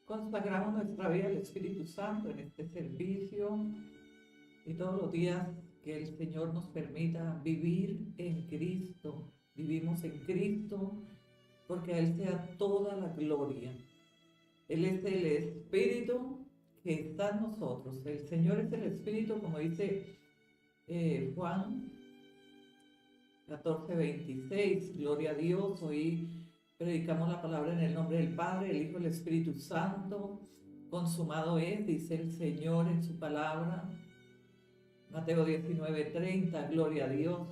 Consagramos nuestra vida al Espíritu Santo en este servicio y todos los días que el Señor nos permita vivir en Cristo. Vivimos en Cristo porque a Él sea toda la gloria. Él es el Espíritu que está en nosotros. El Señor es el Espíritu, como dice Juan 14:26. Gloria a Dios. Hoy predicamos la palabra en el nombre del Padre, el Hijo y el Espíritu Santo. Consumado es, dice el Señor en su palabra. Mateo 19:30. Gloria a Dios.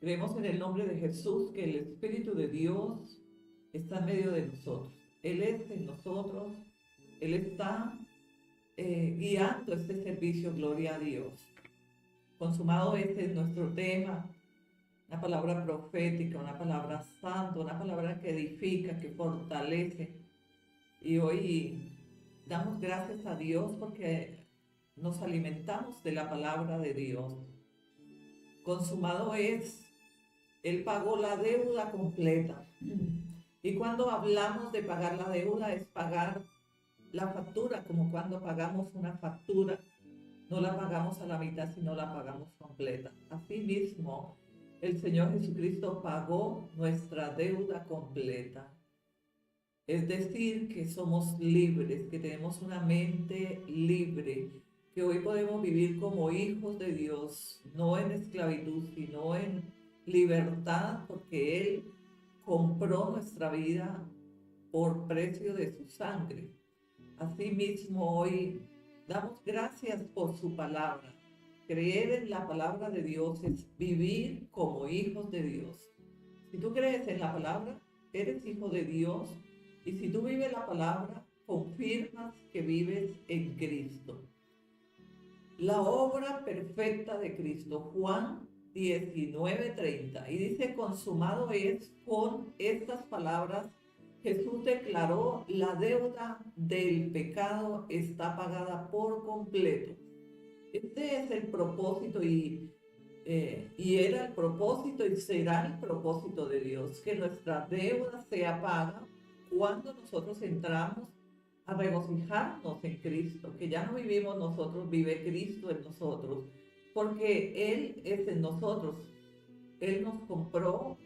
Creemos en el nombre de Jesús que el Espíritu de Dios está en medio de nosotros. Él es en nosotros. Él está guiando este servicio. Gloria a Dios. Consumado es nuestro tema. Una palabra profética, una palabra santa, una palabra que edifica, que fortalece. Y hoy damos gracias a Dios porque nos alimentamos de la palabra de Dios. Consumado es, Él pagó la deuda completa. Y cuando hablamos de pagar la deuda es pagar la factura, como cuando pagamos una factura, no la pagamos a la mitad, sino la pagamos completa. Asimismo, el Señor Jesucristo pagó nuestra deuda completa. Es decir, que somos libres, que tenemos una mente libre, que hoy podemos vivir como hijos de Dios, no en esclavitud, sino en libertad, porque Él compró nuestra vida por precio de su sangre. Asimismo, hoy damos gracias por su palabra. Creer en la palabra de Dios es vivir como hijos de Dios. Si tú crees en la palabra, eres hijo de Dios. Y si tú vives la palabra, confirmas que vives en Cristo. La obra perfecta de Cristo, Juan 19:30. Y dice, consumado es. Con estas palabras Jesús declaró, la deuda del pecado está pagada por completo. Este es el propósito y era el propósito y será el propósito de Dios, que nuestra deuda sea paga cuando nosotros entramos a regocijarnos en Cristo, que ya no vivimos nosotros, vive Cristo en nosotros, porque Él es en nosotros. Él nos compró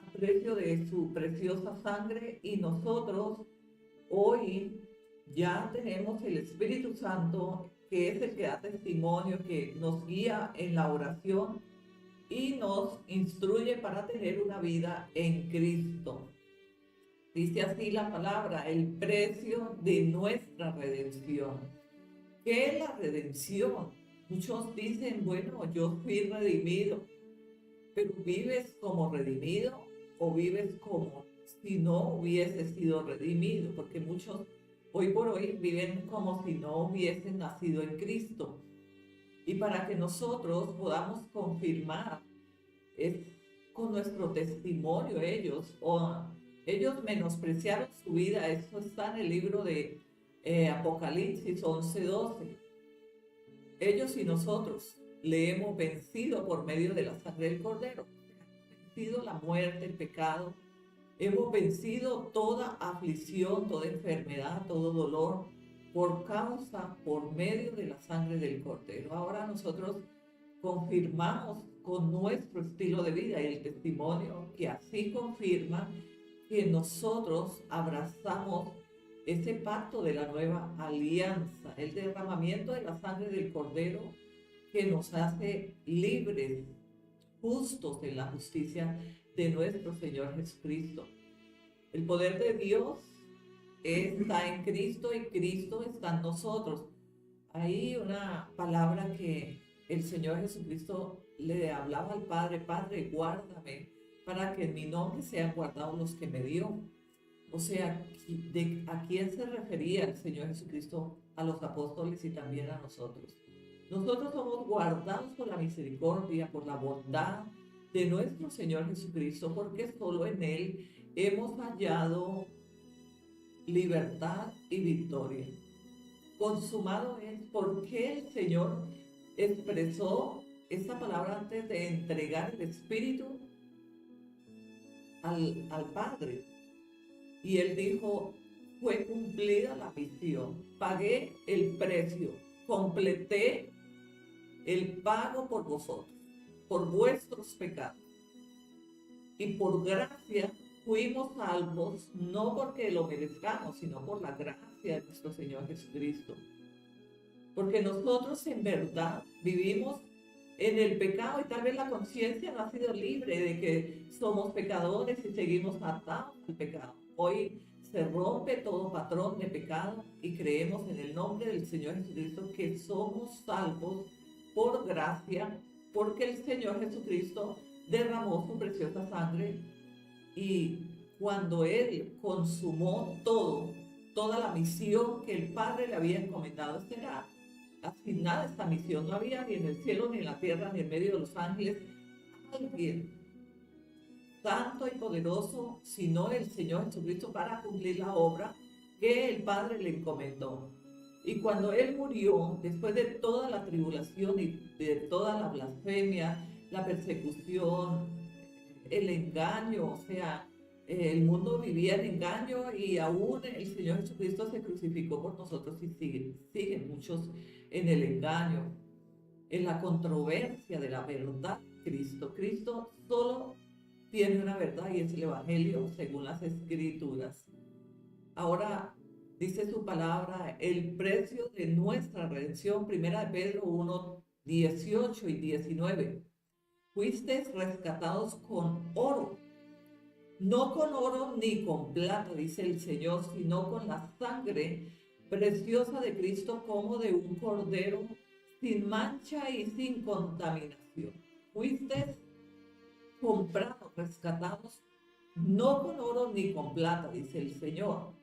a precio de su preciosa sangre y nosotros hoy ya tenemos el Espíritu Santo, que es el que da testimonio, que nos guía en la oración y nos instruye para tener una vida en Cristo. Dice así la palabra, el precio de nuestra redención. ¿Qué es la redención? Muchos dicen, bueno, yo fui redimido, pero ¿vives como redimido o vives como si no hubiese sido redimido? Porque muchos hoy por hoy viven como si no hubiesen nacido en Cristo. Y para que nosotros podamos confirmar, es con nuestro testimonio ellos menospreciaron su vida. Eso está en el libro de Apocalipsis 11:12. Ellos y nosotros le hemos vencido por medio de la sangre del Cordero. Hemos vencido la muerte, el pecado. Hemos vencido toda aflicción, toda enfermedad, todo dolor por medio de la sangre del Cordero. Ahora nosotros confirmamos con nuestro estilo de vida y el testimonio que así confirma que nosotros abrazamos ese pacto de la nueva alianza, el derramamiento de la sangre del Cordero que nos hace libres, justos en la justicia de nuestro Señor Jesucristo. El poder de Dios está en Cristo y Cristo está en nosotros. Hay una palabra que el Señor Jesucristo le hablaba al Padre: Padre, guárdame para que en mi nombre sean guardados los que me dio. O sea, ¿a quién se refería el Señor Jesucristo? A los apóstoles y también a nosotros. Nosotros somos guardados por la misericordia, por la bondad de nuestro Señor Jesucristo, porque solo en Él hemos hallado libertad y victoria. Consumado es. Porque el Señor expresó esta palabra antes de entregar el Espíritu al Padre. Y Él dijo, fue cumplida la misión. Pagué el precio, completé el pago por vosotros, por vuestros pecados. Y por gracia fuimos salvos, no porque lo merezcamos, sino por la gracia de nuestro Señor Jesucristo. Porque nosotros en verdad vivimos en el pecado y tal vez la conciencia no ha sido libre de que somos pecadores y seguimos atados al pecado. Hoy se rompe todo patrón de pecado y creemos en el nombre del Señor Jesucristo que somos salvos por gracia, porque el Señor Jesucristo derramó su preciosa sangre y cuando Él consumó todo, toda la misión que el Padre le había encomendado, era asignada esta misión. No había ni en el cielo, ni en la tierra, ni en medio de los ángeles alguien santo y poderoso, sino el Señor Jesucristo para cumplir la obra que el Padre le encomendó. Y cuando Él murió, después de toda la tribulación y de toda la blasfemia, la persecución, el engaño, o sea, el mundo vivía en engaño y aún el Señor Jesucristo se crucificó por nosotros y siguen muchos en el engaño, en la controversia de la verdad. Cristo solo tiene una verdad y es el Evangelio según las Escrituras. Ahora dice su palabra, el precio de nuestra redención, primera de Pedro 1, 18 y 19. Fuisteis rescatados con oro, no con oro ni con plata, dice el Señor, sino con la sangre preciosa de Cristo como de un cordero sin mancha y sin contaminación. Fuisteis comprados, rescatados, no con oro ni con plata, dice el Señor,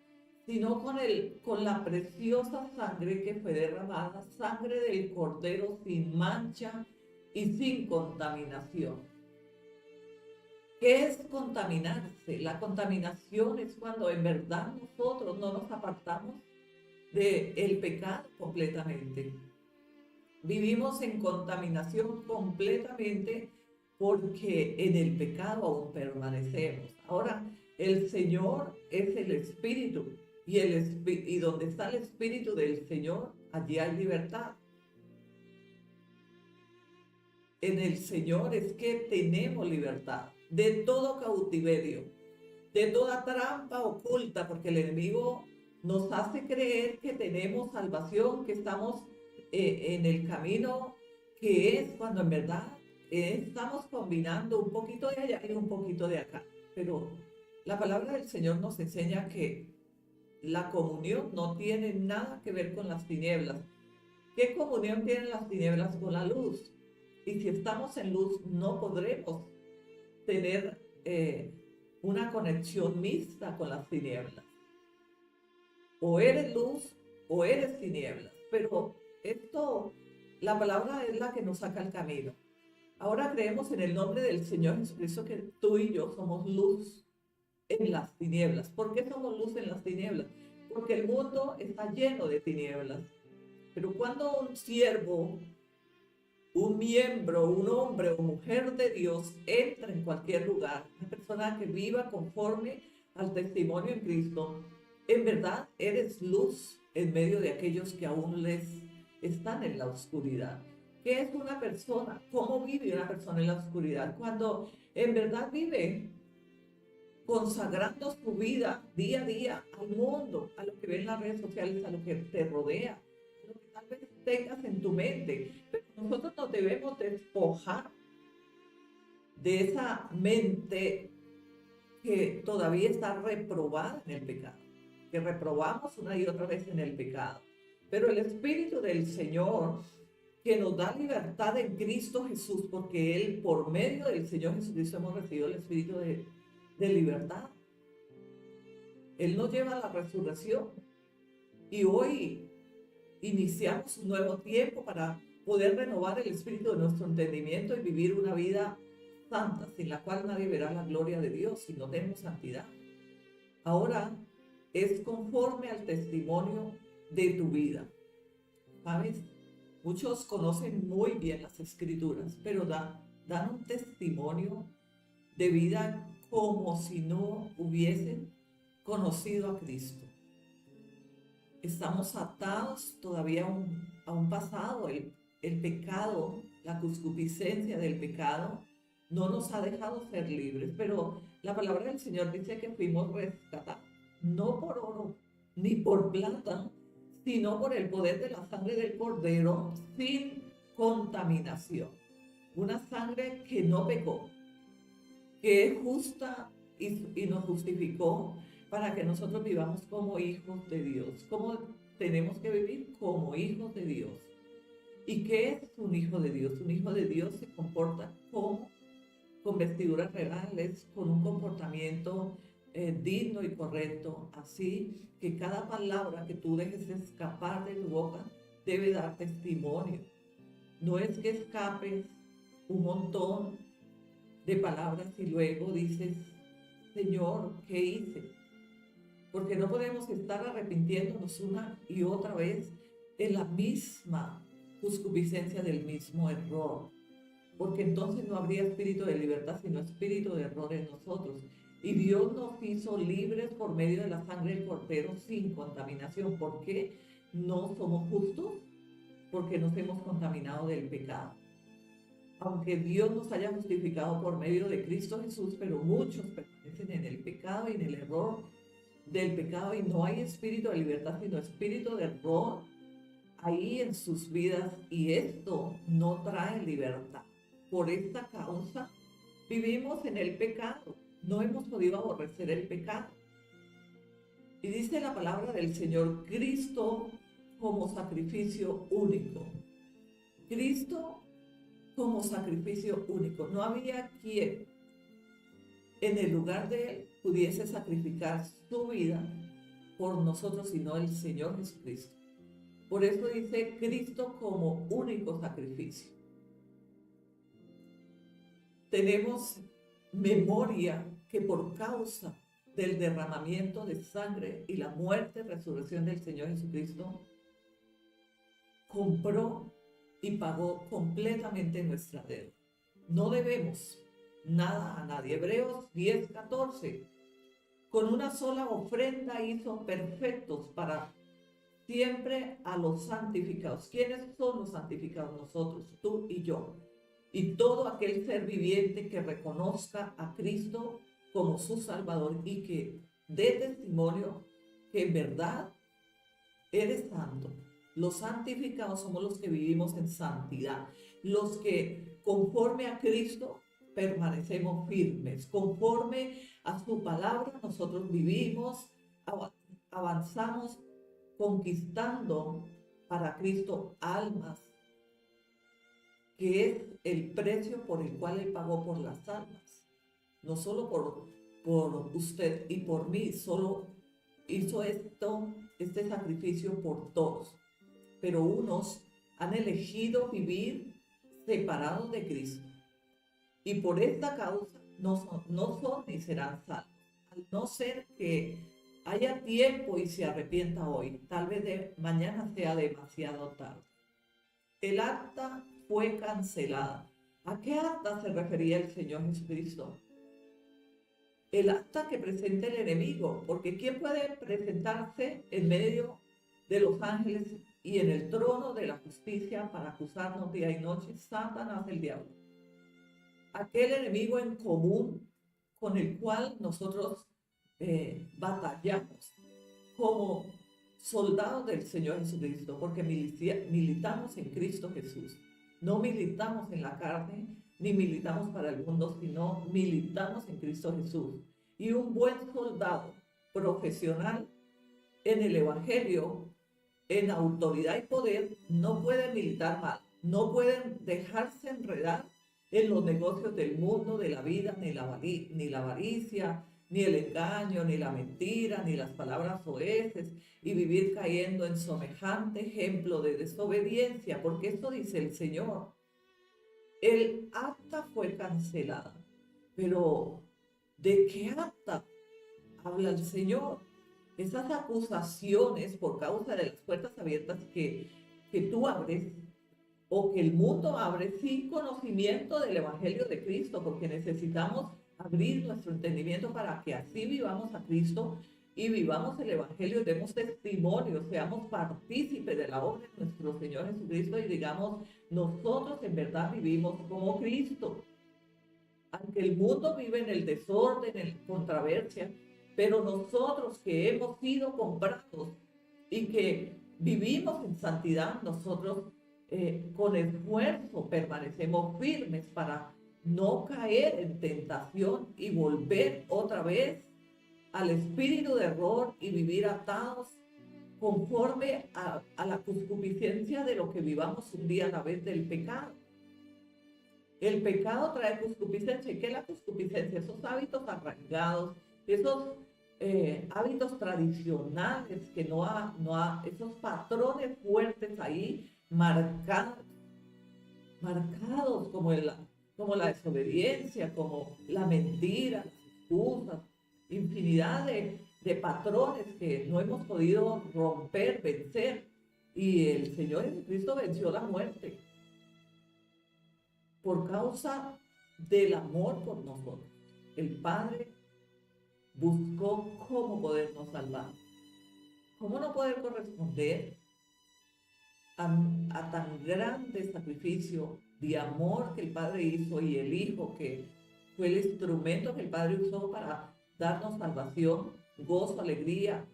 sino con la preciosa sangre que fue derramada, sangre del cordero sin mancha y sin contaminación. ¿Qué es contaminarse? La contaminación es cuando en verdad nosotros no nos apartamos del pecado completamente. Vivimos en contaminación completamente porque en el pecado aún permanecemos. Ahora, el Señor es el Espíritu y donde está el Espíritu del Señor, allí hay libertad. En el Señor es que tenemos libertad de todo cautiverio, de toda trampa oculta, porque el enemigo nos hace creer que tenemos salvación, que estamos en el camino que es, cuando en verdad estamos combinando un poquito de allá y un poquito de acá. Pero la palabra del Señor nos enseña que la comunión no tiene nada que ver con las tinieblas. ¿Qué comunión tienen las tinieblas con la luz? Y si estamos en luz, no podremos tener una conexión mixta con las tinieblas. O eres luz o eres tinieblas. Pero esto, la palabra es la que nos saca el camino. Ahora creemos en el nombre del Señor Jesucristo que tú y yo somos luz en las tinieblas. ¿Por qué somos luz en las tinieblas? Porque el mundo está lleno de tinieblas. Pero cuando un siervo, un miembro, un hombre o mujer de Dios entra en cualquier lugar, una persona que viva conforme al testimonio en Cristo, en verdad eres luz en medio de aquellos que aún les están en la oscuridad. ¿Qué es una persona? ¿Cómo vive una persona en la oscuridad? Cuando en verdad vive consagrando su vida día a día al mundo, a lo que ven en las redes sociales, a lo que te rodea, a lo que tal vez tengas en tu mente. Pero nosotros nos debemos despojar de esa mente que todavía está reprobada en el pecado, que reprobamos una y otra vez en el pecado. Pero el Espíritu del Señor, que nos da libertad en Cristo Jesús, porque Él, por medio del Señor Jesucristo, hemos recibido el Espíritu de libertad. Él nos lleva a la resurrección y hoy iniciamos un nuevo tiempo para poder renovar el espíritu de nuestro entendimiento y vivir una vida santa, sin la cual nadie verá la gloria de Dios si no tenemos santidad. Ahora es conforme al testimonio de tu vida. ¿Sabes? Muchos conocen muy bien las Escrituras, pero dan un testimonio de vida como si no hubiesen conocido a Cristo. estamos atados todavía a un pasado. El pecado, la concupiscencia del pecado, no nos ha dejado ser libres, pero la palabra del Señor dice que fuimos rescatados, no por oro ni por plata, sino por el poder de la sangre del Cordero, sin contaminación. Una sangre que no pecó, que es justa y nos justificó para que nosotros vivamos como hijos de Dios. ¿Cómo tenemos que vivir? Como hijos de Dios. ¿Y qué es un hijo de Dios? Un hijo de Dios se comporta como con vestiduras regales, con un comportamiento digno y correcto, así que cada palabra que tú dejes escapar de tu boca debe dar testimonio. No es que escapes un montón de palabras y luego dices, Señor, ¿qué hice? Porque no podemos estar arrepintiéndonos una y otra vez en la misma concupiscencia del mismo error, porque entonces no habría espíritu de libertad, sino espíritu de error en nosotros. Y Dios nos hizo libres por medio de la sangre del Cordero sin contaminación. ¿Por qué no somos justos? Porque nos hemos contaminado del pecado. Aunque Dios nos haya justificado por medio de Cristo Jesús, pero muchos permanecen en el pecado y en el error del pecado, y no hay espíritu de libertad, sino espíritu de error ahí en sus vidas, y esto no trae libertad. Por esta causa vivimos en el pecado, no hemos podido aborrecer el pecado. Y dice la palabra del Señor, Cristo como sacrificio único. Cristo como sacrificio único. No había quien en el lugar de Él pudiese sacrificar su vida por nosotros, sino el Señor Jesucristo. Por eso dice Cristo como único sacrificio. Tenemos memoria que por causa del derramamiento de sangre y la muerte y resurrección del Señor Jesucristo, compró y pagó completamente nuestra deuda. No debemos nada a nadie. Hebreos 10:14. Con una sola ofrenda hizo perfectos para siempre a los santificados. ¿Quiénes son los santificados? Nosotros, tú y yo. Y todo aquel ser viviente que reconozca a Cristo como su Salvador y que dé testimonio que en verdad eres santo. Los santificados somos los que vivimos en santidad, los que conforme a Cristo permanecemos firmes, conforme a su palabra nosotros vivimos, avanzamos conquistando para Cristo almas, que es el precio por el cual Él pagó por las almas, no solo por usted y por mí, solo hizo este sacrificio por todos, pero unos han elegido vivir separados de Cristo y por esta causa no son ni serán salvos, al no ser que haya tiempo y se arrepienta hoy, tal vez mañana sea demasiado tarde. El acta fue cancelada. ¿A qué acta se refería el Señor Jesucristo? El acta que presenta el enemigo, porque ¿quién puede presentarse en medio de los ángeles y en el trono de la justicia para acusarnos día y noche? Satanás, el diablo. Aquel enemigo en común con el cual nosotros batallamos como soldados del Señor Jesucristo, porque militamos en Cristo Jesús. No militamos en la carne, ni militamos para el mundo, sino militamos en Cristo Jesús. Y un buen soldado profesional en el Evangelio, en autoridad y poder, no puede militar mal, no pueden dejarse enredar en los negocios del mundo, de la vida, ni la avaricia, ni el engaño, ni la mentira, ni las palabras soeces, y vivir cayendo en semejante ejemplo de desobediencia, porque esto dice el Señor. El acta fue cancelada, pero ¿de qué acta habla el Señor? Esas acusaciones por causa de las puertas abiertas que tú abres o que el mundo abre sin conocimiento del Evangelio de Cristo, porque necesitamos abrir nuestro entendimiento para que así vivamos a Cristo y vivamos el Evangelio y demos testimonio, seamos partícipes de la obra de nuestro Señor Jesucristo y digamos, nosotros en verdad vivimos como Cristo. Aunque el mundo vive en el desorden, en la controversia, pero nosotros que hemos sido comprados y que vivimos en santidad, nosotros con esfuerzo permanecemos firmes para no caer en tentación y volver otra vez al espíritu de error y vivir atados conforme a la concupiscencia de lo que vivamos un día a la vez del pecado. El pecado trae concupiscencia. ¿Y qué es la concupiscencia? Esos hábitos arraigados, esos hábitos tradicionales que esos patrones fuertes ahí marcados como la desobediencia, como la mentira, las excusas, infinidad de patrones que no hemos podido romper, vencer. Y el Señor Jesucristo venció la muerte por causa del amor por nosotros. El Padre buscó cómo podernos salvar. ¿Cómo no poder corresponder a tan grande sacrificio de amor que el Padre hizo y el Hijo que fue el instrumento que el Padre usó para darnos salvación, gozo, alegría,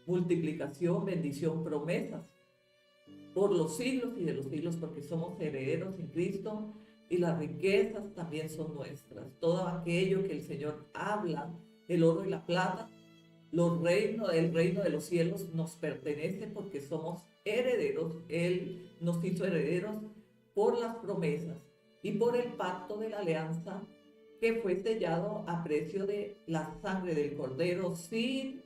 multiplicación, bendición, promesas por los siglos y de los siglos, porque somos herederos en Cristo y las riquezas también son nuestras. Todo aquello que el Señor habla, el oro y la plata, el reino de los cielos nos pertenece porque somos herederos. Él nos hizo herederos por las promesas y por el pacto de la alianza que fue sellado a precio de la sangre del Cordero sin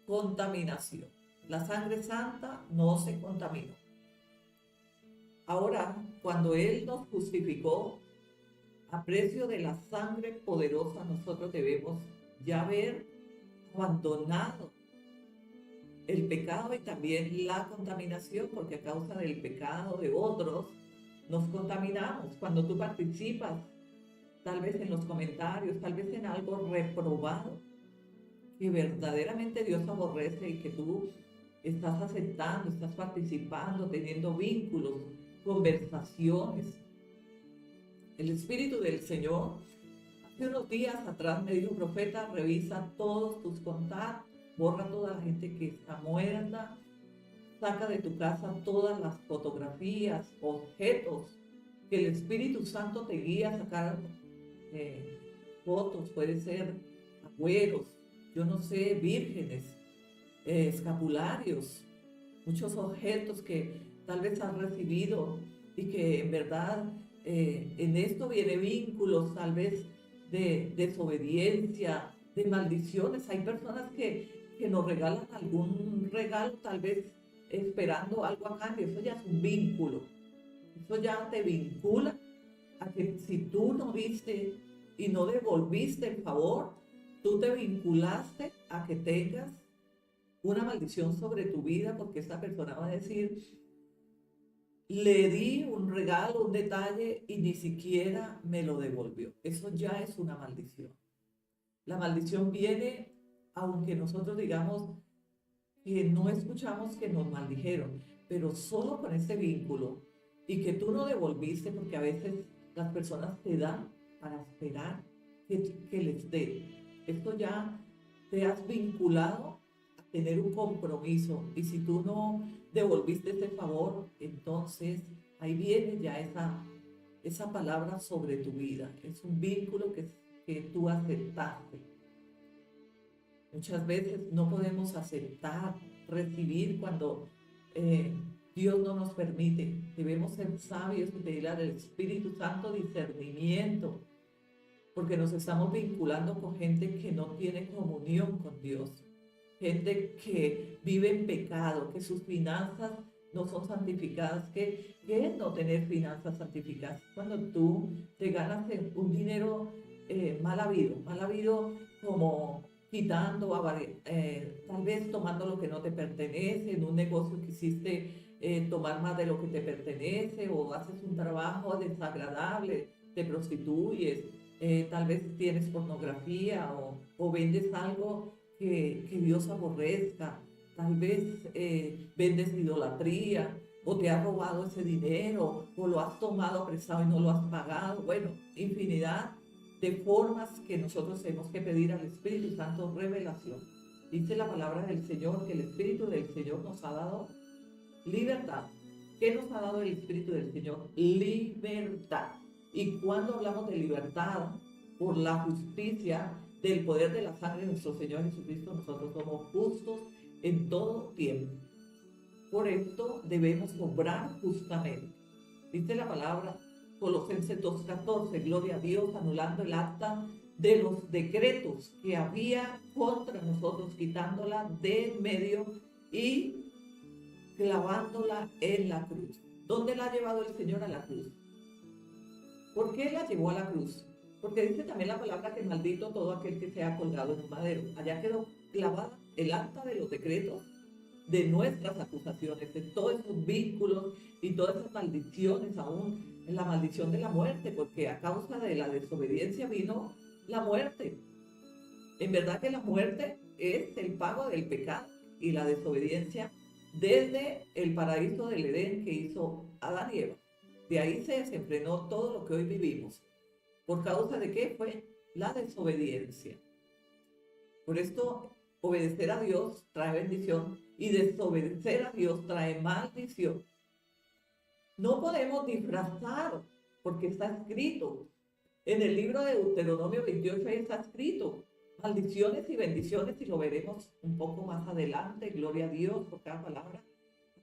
contaminación. La sangre santa no se contaminó. Ahora, cuando Él nos justificó a precio de la sangre poderosa, nosotros debemos ya haber abandonado el pecado y también la contaminación, porque a causa del pecado de otros nos contaminamos. Cuando tú participas, tal vez en los comentarios, tal vez en algo reprobado, que verdaderamente Dios aborrece y que tú estás aceptando, estás participando, teniendo vínculos, conversaciones. El Espíritu del Señor, hace unos días atrás me dijo: profeta, revisa todos tus contactos, borra toda la gente que está muerta, saca de tu casa todas las fotografías, objetos, que el Espíritu Santo te guía a sacar fotos, puede ser agüeros, yo no sé, vírgenes, escapularios, muchos objetos que tal vez has recibido y que en verdad en esto viene vínculos tal vez de desobediencia, de maldiciones. Hay personas que nos regalan algún regalo tal vez esperando algo a cambio. Eso ya es un vínculo. Eso ya te vincula a que si tú no viste y no devolviste el favor, tú te vinculaste a que tengas una maldición sobre tu vida, porque esa persona va a decir: le di un regalo, un detalle y ni siquiera me lo devolvió. Eso ya es una maldición. La maldición viene aunque nosotros digamos que no escuchamos que nos maldijeron, pero solo con ese vínculo y que tú no devolviste, porque a veces las personas te dan para esperar que les dé. Esto ya te has vinculado a tener un compromiso, y si tú no devolviste ese favor, entonces ahí viene ya esa palabra sobre tu vida. Es un vínculo que tú aceptaste. Muchas veces no podemos aceptar, recibir cuando Dios no nos permite. Debemos ser sabios y pedirle al Espíritu Santo discernimiento, porque nos estamos vinculando con gente que no tiene comunión con Dios, gente que vive en pecado, que sus finanzas no son santificadas. ¿Qué es no tener finanzas santificadas? Cuando tú te ganas un dinero mal habido, como quitando, tal vez tomando lo que no te pertenece, en un negocio que hiciste tomar más de lo que te pertenece, o haces un trabajo desagradable, te prostituyes, Tal vez tienes pornografía o vendes algo que Dios aborrezca. Tal vez vendes idolatría o te has robado ese dinero o lo has tomado prestado y no lo has pagado. Bueno, infinidad de formas que nosotros tenemos que pedir al Espíritu Santo revelación. Dice la palabra del Señor que el Espíritu del Señor nos ha dado libertad. ¿Qué nos ha dado el Espíritu del Señor? Libertad. Y cuando hablamos de libertad por la justicia del poder de la sangre de nuestro Señor Jesucristo, nosotros somos justos en todo tiempo. Por esto debemos obrar justamente. Dice la palabra Colosenses 2:14, gloria a Dios, anulando el acta de los decretos que había contra nosotros, quitándola de en medio y clavándola en la cruz. ¿Dónde la ha llevado el Señor a la cruz? ¿Por qué la llevó a la cruz? Porque dice también la palabra que maldito todo aquel que sea colgado en un madero. Allá quedó clavada el acta de los decretos de nuestras acusaciones, de todos esos vínculos y todas esas maldiciones, aún en la maldición de la muerte, porque a causa de la desobediencia vino la muerte. En verdad que la muerte es el pago del pecado y la desobediencia desde el paraíso del Edén que hizo Adán y Eva. De ahí se desenfrenó todo lo que hoy vivimos. ¿Por causa de qué? Fue la desobediencia. Por esto, obedecer a Dios trae bendición y desobedecer a Dios trae maldición. No podemos disfrazar, porque está escrito. En el libro de Deuteronomio 28 está escrito maldiciones y bendiciones, y lo veremos un poco más adelante. Gloria a Dios por cada palabra.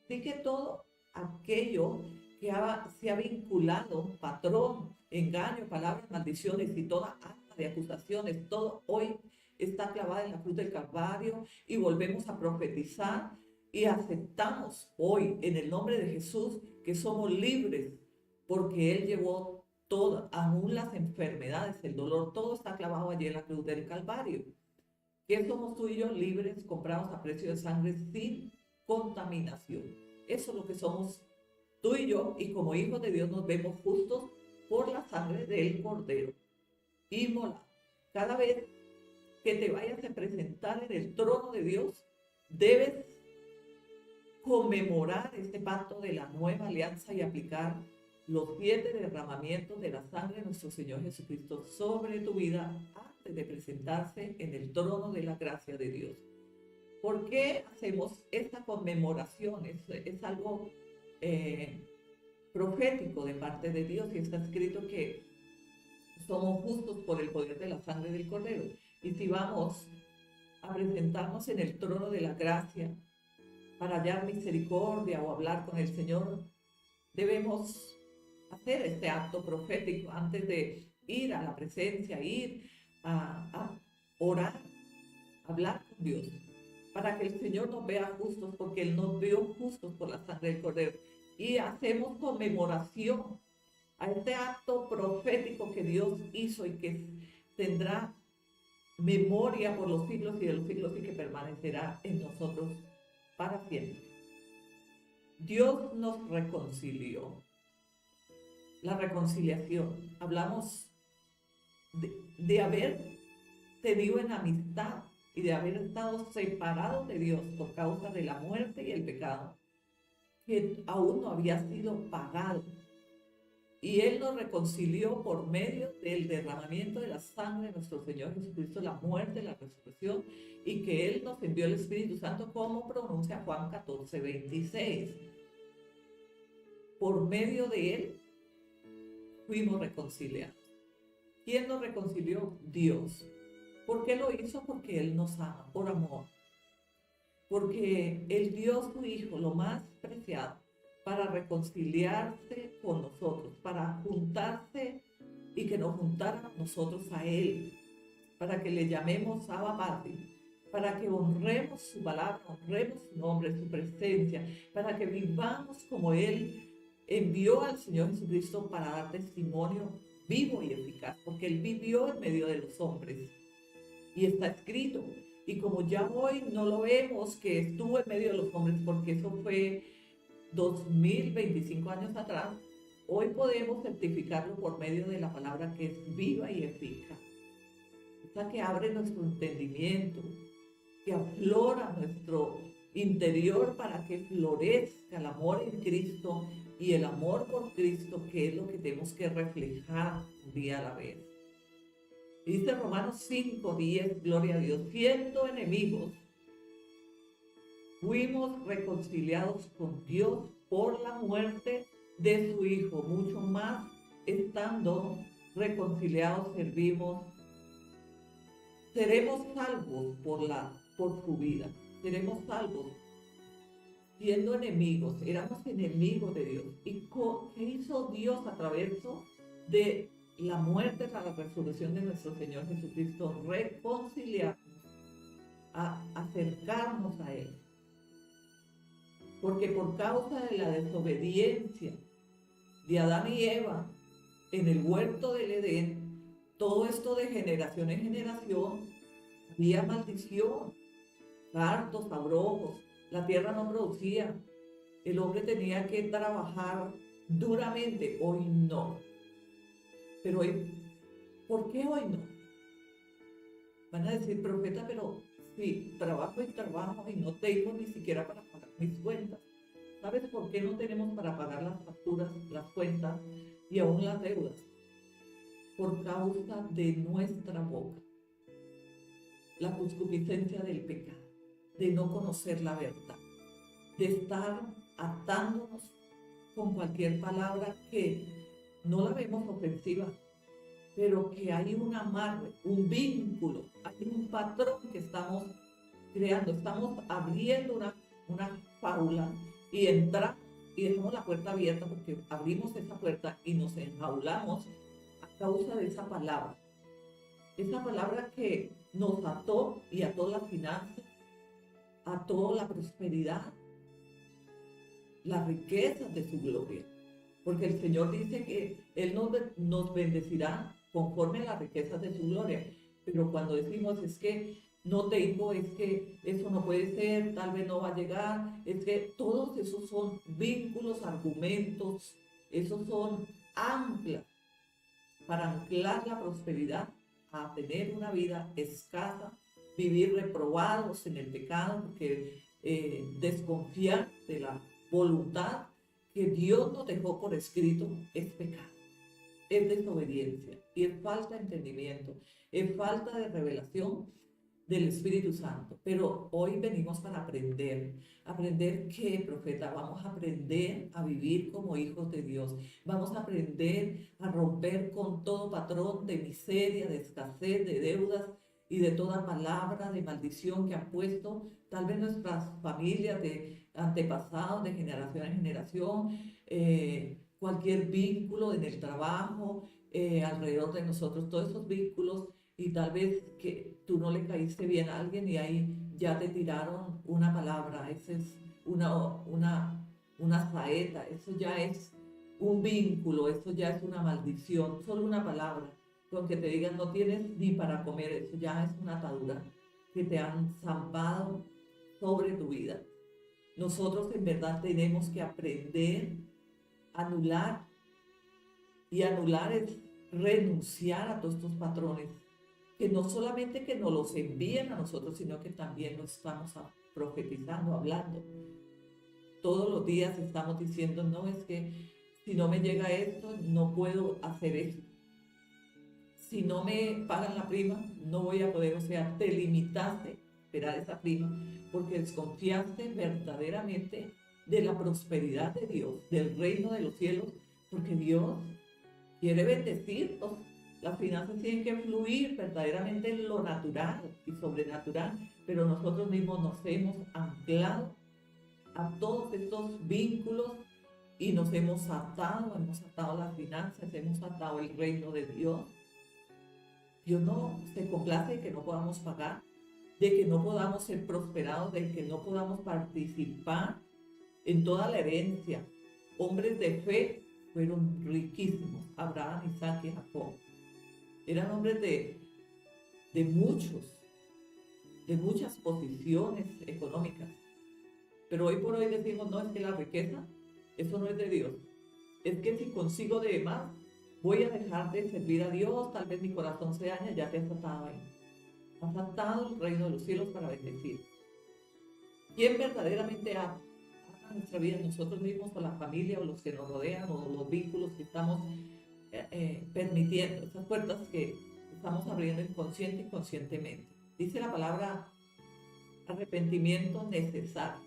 Así que todo aquello que se ha vinculado, patrón, engaño, palabras, maldiciones y toda acta de acusaciones, todo hoy está clavada en la cruz del Calvario, y volvemos a profetizar y aceptamos hoy en el nombre de Jesús que somos libres, porque Él llevó todo, aún las enfermedades, el dolor, todo está clavado allí en la cruz del Calvario. ¿Qué somos tú y yo? Libres, comprados a precio de sangre, sin contaminación. Eso es lo que somos tú y yo, y como hijos de Dios nos vemos justos por la sangre del Cordero inmolado. Cada vez que te vayas a presentar en el trono de Dios, debes conmemorar este pacto de la nueva alianza y aplicar los 7 derramamientos de la sangre de nuestro Señor Jesucristo sobre tu vida antes de presentarse en el trono de la gracia de Dios. ¿Por qué hacemos esta conmemoración? Es algo profético de parte de Dios, y está escrito que somos justos por el poder de la sangre del Cordero. Y si vamos a presentarnos en el trono de la gracia para hallar misericordia o hablar con el Señor, debemos hacer este acto profético antes de ir a la presencia, ir a orar, hablar con Dios, para que el Señor nos vea justos, porque Él nos vio justos por la sangre del Cordero. Y hacemos conmemoración a este acto profético que Dios hizo y que tendrá memoria por los siglos y de los siglos, y que permanecerá en nosotros para siempre. Dios nos reconcilió. La reconciliación. Hablamos de haber tenido en amistad y de haber estado separados de Dios por causa de la muerte y el pecado, que aún no había sido pagado. Y Él nos reconcilió por medio del derramamiento de la sangre de nuestro Señor Jesucristo, la muerte, la resurrección, y que Él nos envió el Espíritu Santo, como pronuncia Juan 14:26. Por medio de Él fuimos reconciliados. ¿Quién nos reconcilió? Dios. ¿Por qué lo hizo? Porque Él nos ama, por amor. Porque Él dio a su Hijo, lo más preciado, para reconciliarse con nosotros, para juntarse y que nos juntáramos nosotros a Él, para que le llamemos Abba Padre, para que honremos su palabra, honremos su nombre, su presencia, para que vivamos como Él envió al Señor Jesucristo para dar testimonio vivo y eficaz, porque Él vivió en medio de los hombres. Y está escrito, y como ya hoy no lo vemos que estuvo en medio de los hombres, porque eso fue 2025 años atrás, Hoy podemos certificarlo por medio de la palabra que es viva y eficaz. Esa que abre nuestro entendimiento, que aflora nuestro interior para que florezca el amor en Cristo y el amor por Cristo, que es lo que tenemos que reflejar un día a la vez. Dice Romanos 5:10, gloria a Dios, siendo enemigos, fuimos reconciliados con Dios por la muerte de su Hijo. Mucho más, estando reconciliados, seremos salvos por su vida. Seremos salvos siendo enemigos. Éramos enemigos de Dios. ¿Y qué hizo Dios a través de la muerte, la resurrección de nuestro Señor Jesucristo? Reconciliarnos, acercarnos a Él. Porque por causa de la desobediencia de Adán y Eva en el huerto del Edén, todo esto de generación en generación, había maldición, partos, abrojos, la tierra no producía, el hombre tenía que trabajar duramente. Hoy no. Pero hoy, ¿por qué hoy no? Van a decir, profeta, pero sí, trabajo y no tengo ni siquiera para pagar mis cuentas. ¿Sabes por qué no tenemos para pagar las facturas, las cuentas y aún las deudas? Por causa de nuestra boca. La concupiscencia del pecado, de no conocer la verdad, de estar atándonos con cualquier palabra que no la vemos ofensiva, pero que hay un amarre, un vínculo, hay un patrón que estamos creando. Estamos abriendo una fábula y entramos y dejamos la puerta abierta porque abrimos esa puerta y nos enjaulamos a causa de esa palabra. Esa palabra que nos ató y ató las finanzas, ató la prosperidad, las riquezas de su gloria. Porque el Señor dice que Él nos bendecirá conforme a las riquezas de su gloria. Pero cuando decimos es que no tengo, es que eso no puede ser, tal vez no va a llegar, es que todos esos son vínculos, argumentos, esos son anclas para anclar la prosperidad a tener una vida escasa, vivir reprobados en el pecado, porque desconfiar de la voluntad que Dios nos dejó por escrito es pecado, es desobediencia y es falta de entendimiento, es falta de revelación del Espíritu Santo. Pero hoy venimos para aprender. ¿Aprender qué, profeta? Vamos a aprender a vivir como hijos de Dios. Vamos a aprender a romper con todo patrón de miseria, de escasez, de deudas y de toda palabra de maldición que han puesto tal vez nuestras familias de antepasados, de generación en generación, cualquier vínculo en el trabajo, alrededor de nosotros, todos esos vínculos. Y tal vez que tú no le caíste bien a alguien y ahí ya te tiraron una palabra, esa es una saeta, eso ya es un vínculo, eso ya es una maldición, solo una palabra, con que te digan no tienes ni para comer, eso ya es una atadura que te han zampado sobre tu vida. Nosotros en verdad tenemos que aprender a anular, y anular es renunciar a todos estos patrones que no solamente que nos los envíen a nosotros, sino que también lo estamos profetizando, hablando. Todos los días estamos diciendo, no, es que si no me llega esto, no puedo hacer esto. Si no me pagan la prima, no voy a poder, o sea, te limitaste a esperar esa prima, porque desconfiaste verdaderamente de la prosperidad de Dios, del reino de los cielos, porque Dios quiere bendecirnos. Las finanzas tienen que fluir verdaderamente en lo natural y sobrenatural, pero nosotros mismos nos hemos anclado a todos estos vínculos y nos hemos atado las finanzas, hemos atado el reino de Dios. Dios no se complace de que no podamos pagar, de que no podamos ser prosperados, de que no podamos participar en toda la herencia. Hombres de fe fueron riquísimos, Abraham, Isaac y Jacob. Eran hombres de muchas posiciones económicas. Pero hoy por hoy decimos, no, es que la riqueza, eso no es de Dios. Es que si consigo de más, voy a dejar de servir a Dios, tal vez mi corazón se daña, ya te has atado ahí. Has atado el reino de los cielos para bendecir. ¿Quién verdaderamente ama nuestra vida? ¿Nosotros mismos o la familia o los que nos rodean o los vínculos que estamos permitiendo? Esas puertas que estamos abriendo inconsciente y conscientemente. Dice la palabra arrepentimiento necesario.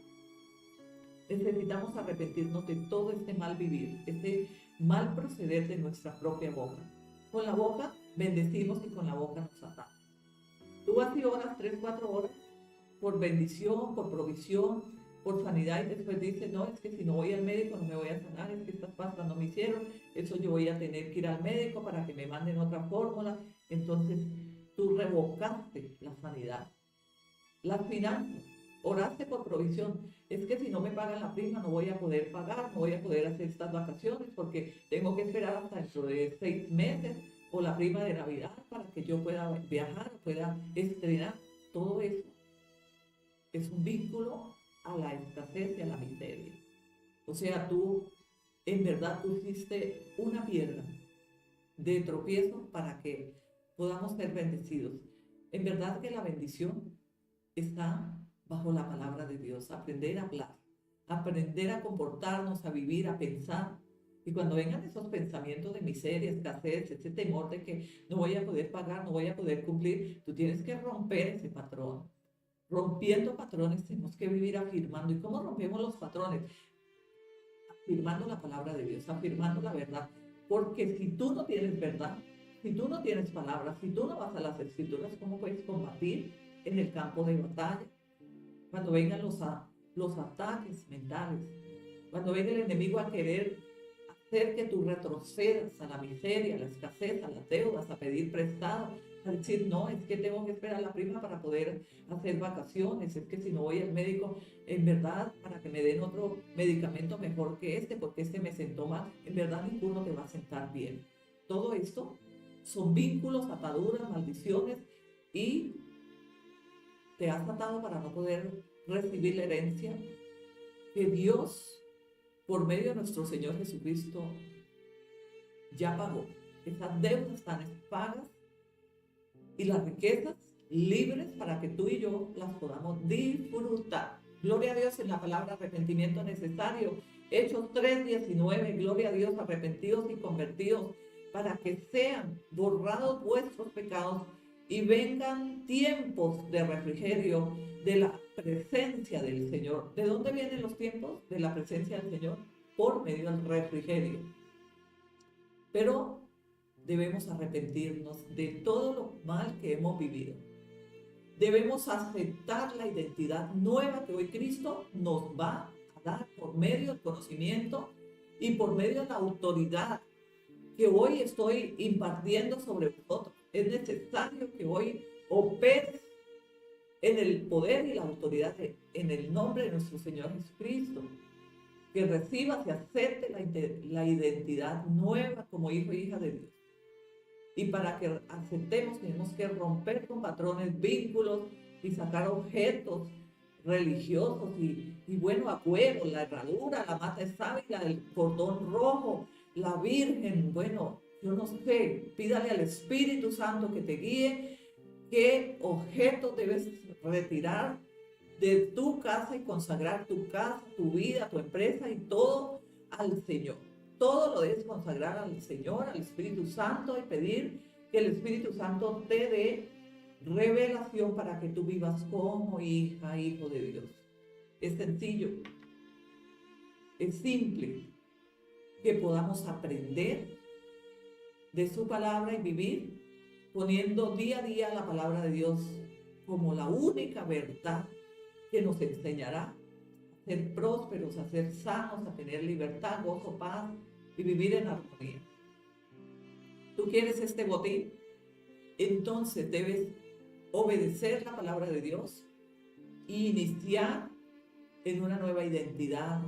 Necesitamos arrepentirnos de todo este mal vivir, este mal proceder de nuestra propia boca. Con la boca bendecimos y con la boca nos atamos. Tú vas y oras 3, 4 horas por bendición, por provisión, por sanidad y después dices, no, es que si no voy al médico no me voy a sanar, es que estas pastas no me hicieron, eso yo voy a tener que ir al médico para que me manden otra fórmula. Entonces tú revocaste la sanidad. Las finanzas, oraste por provisión. Es que si no me pagan la prima no voy a poder pagar, no voy a poder hacer estas vacaciones porque tengo que esperar hasta dentro de 6 meses o la prima de Navidad para que yo pueda viajar, pueda estrenar. Todo eso es un vínculo a la escasez y a la miseria. O sea, tú en verdad pusiste una piedra de tropiezo para que podamos ser bendecidos. En verdad que la bendición está bajo la palabra de Dios. Aprender a hablar, aprender a comportarnos, a vivir, a pensar. Y cuando vengan esos pensamientos de miseria, escasez, ese temor de que no voy a poder pagar, no voy a poder cumplir, tú tienes que romper ese patrón. Rompiendo patrones tenemos que vivir afirmando. ¿Y cómo rompemos los patrones? Afirmando la palabra de Dios, afirmando la verdad. Porque si tú no tienes verdad, si tú no tienes palabras, si tú no vas a las escrituras, ¿cómo puedes combatir en el campo de batalla? Cuando vengan los ataques mentales, cuando venga el enemigo a querer hacer que tú retrocedas a la miseria, a la escasez, a las deudas, a pedir prestado, a decir, no, es que tengo que esperar la prima para poder hacer vacaciones, es que si no voy al médico, en verdad, para que me den otro medicamento mejor que este, porque este me sentó mal, en verdad ninguno te va a sentar bien. Todo esto son vínculos, ataduras, maldiciones y te has atado para no poder recibir la herencia que Dios, por medio de nuestro Señor Jesucristo, ya pagó. Esas deudas están pagas y las riquezas libres para que tú y yo las podamos disfrutar. Gloria a Dios en la palabra arrepentimiento necesario. Hechos 3:19, gloria a Dios, arrepentidos y convertidos para que sean borrados vuestros pecados y vengan tiempos de refrigerio de la presencia del Señor. ¿De dónde vienen los tiempos de la presencia del Señor? Por medio del refrigerio. Pero debemos arrepentirnos de todo lo mal que hemos vivido. Debemos aceptar la identidad nueva que hoy Cristo nos va a dar por medio del conocimiento y por medio de la autoridad que hoy estoy impartiendo sobre vosotros. Es necesario que hoy operes en el poder y la autoridad en el nombre de nuestro Señor Jesucristo. Que recibas y acepte la identidad nueva como hijo e hija de Dios. Y para que aceptemos tenemos que romper con patrones, vínculos y sacar objetos religiosos y bueno, acuerdos, la herradura, la mata de sábila, el cordón rojo, la Virgen, bueno, yo no sé, pídale al Espíritu Santo que te guíe, qué objetos debes retirar de tu casa y consagrar tu casa, tu vida, tu empresa y todo al Señor. Todo lo debes consagrar al Señor, al Espíritu Santo y pedir que el Espíritu Santo te dé revelación para que tú vivas como hija, hijo de Dios. Es sencillo, es simple, que podamos aprender de su palabra y vivir poniendo día a día la palabra de Dios como la única verdad que nos enseñará a ser prósperos, a ser sanos, a tener libertad, gozo, paz y vivir en armonía. ¿Tú quieres este botín? Entonces debes obedecer la palabra de Dios e iniciar en una nueva identidad